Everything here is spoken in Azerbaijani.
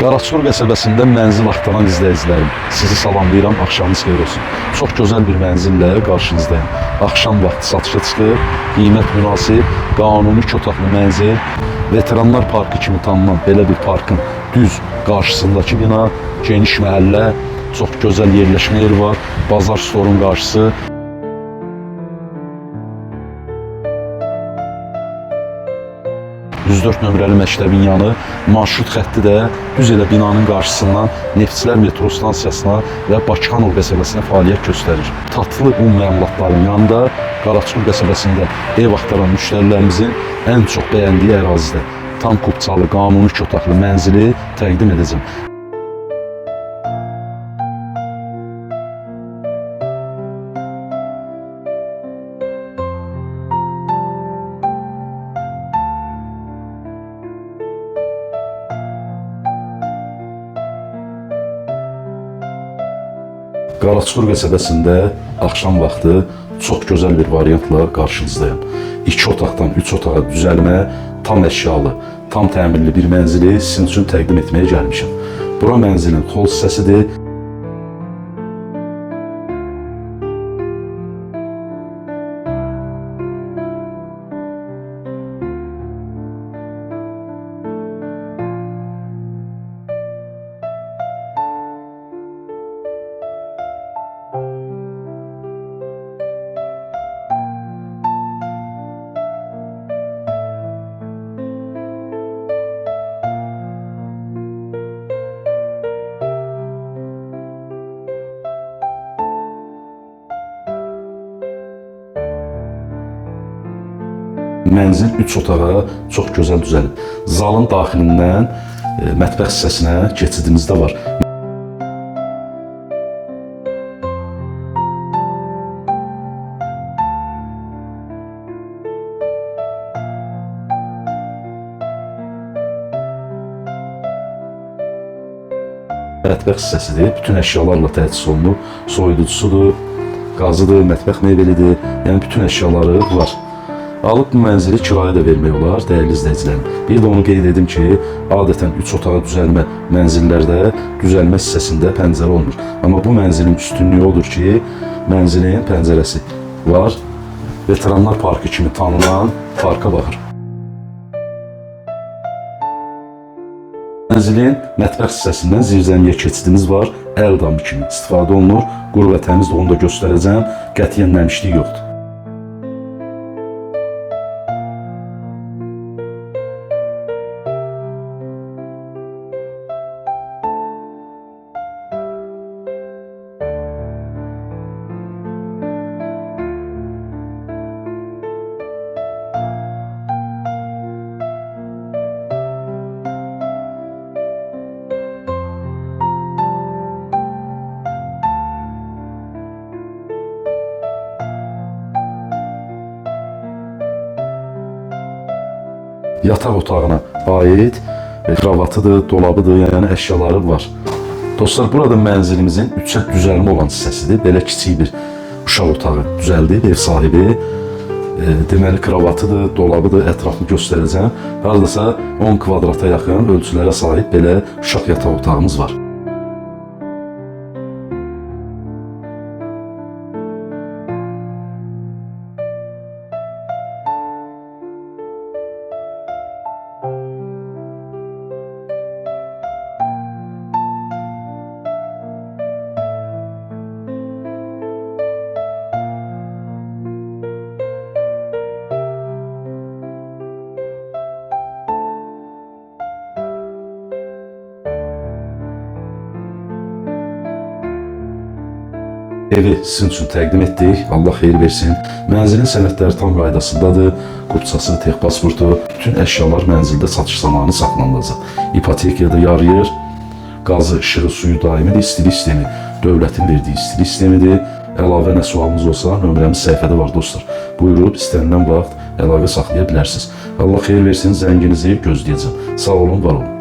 Qaraçor qəsəbəsində mənzil axtaran izləyicilərim, sizi salamlayıram, axşamınız xeyir olsun. Çox gözəl bir mənzillə qarşınızdayım. Axşam vaxtı satışa çıxır, qiymət münasib, qanuni 2 otaqlı mənzil, veteranlar parkı kimi tanınan belə bir parkın düz qarşısındakı bina, geniş məhəllə, çox gözəl yerləşmə yeri var, bazar storun qarşısı. 104 nömrəli məktəbin yanı, marşrut xətti də düz elə binanın qarşısından Neftçilər metro stansiyasına və Bakıxanov qəsəbəsinə fəaliyyət göstərir. Tatlı un məmulatların yanında Qaraçor qəsəbəsində ev axtaran müştərilərimizin ən çox bəyəndiyi ərazidə tam kubçalı, qanuni 2 otaqlı mənzili təqdim edəcəm. Qaraçor qəsəbəsində axşam vaxtı çox gözəl bir variantla qarşınızdayım. 2 otaqdan 3 otağa düzəlmə, tam əşyalı, tam təmirli bir mənzili sizin üçün təqdim etməyə gəlmişəm. Bura mənzilin xol hissəsidir. Mənzil 3 otağa çox gözəl düzəlib. Zalın daxilindən mətbəx hissəsinə keçidimiz də var. Mətbəx hissəsidir, bütün əşyalarla təchiz olunub, soyuducusudur, qazıdır, mətbəx mebelidir, yəni bütün əşyaları var. Alıb bu mənzili kirayə də vermək olar, dəyərli izləyicilərim. Bir də onu qeyd edim ki, adətən 3 otağa düzəlmə mənzillərdə düzəlmə hissəsində pəncərə olmur. Amma bu mənzilin üstünlüyü odur ki, mənzilin pəncərəsi var. Veteranlar parkı kimi tanınan parka baxır. Mənzilin mətbəx hissəsindən zirzəmiyə keçidimiz var, əl damı kimi istifadə olunur. Quru və təmiz, onu da göstərəcəm, qətiyyən nəmişlik yoxdur. Yataq otağına aid kravatıdır, dolabıdır, yəni əşyaları var. Dostlar, burada mənzilimizin 3 düzəlmə olan hissəsidir. Belə kiçik bir uşaq otağı düzəldib ev sahibi. Deməli, kravatıdır, dolabıdır, ətraflı göstərəcəm. Haradasa 10 kvadrata yaxın ölçülərə sahib belə uşaq yataq otağımız var. Evi sizin üçün təqdim etdik. Allah xeyir versin. Mənzilin sənədləri tam qaydasındadır. Qurtçası, tex pasportu, bütün əşyalar mənzildə satış zamanı saxlanılacaq. İpotekaya da yarayır. Qazı, işığı, suyu daimidir. İstilik sistemi dövlətin verdiyi istilik sistemidir. Əlavə nə sualınız olsa nömrəmiz səhifədə var dostlar. Buyurub istənilən vaxt əlaqə saxlaya bilərsiniz. Allah xeyir versin. Zənginizi gözləyəcəm. Sağ olun, var olun.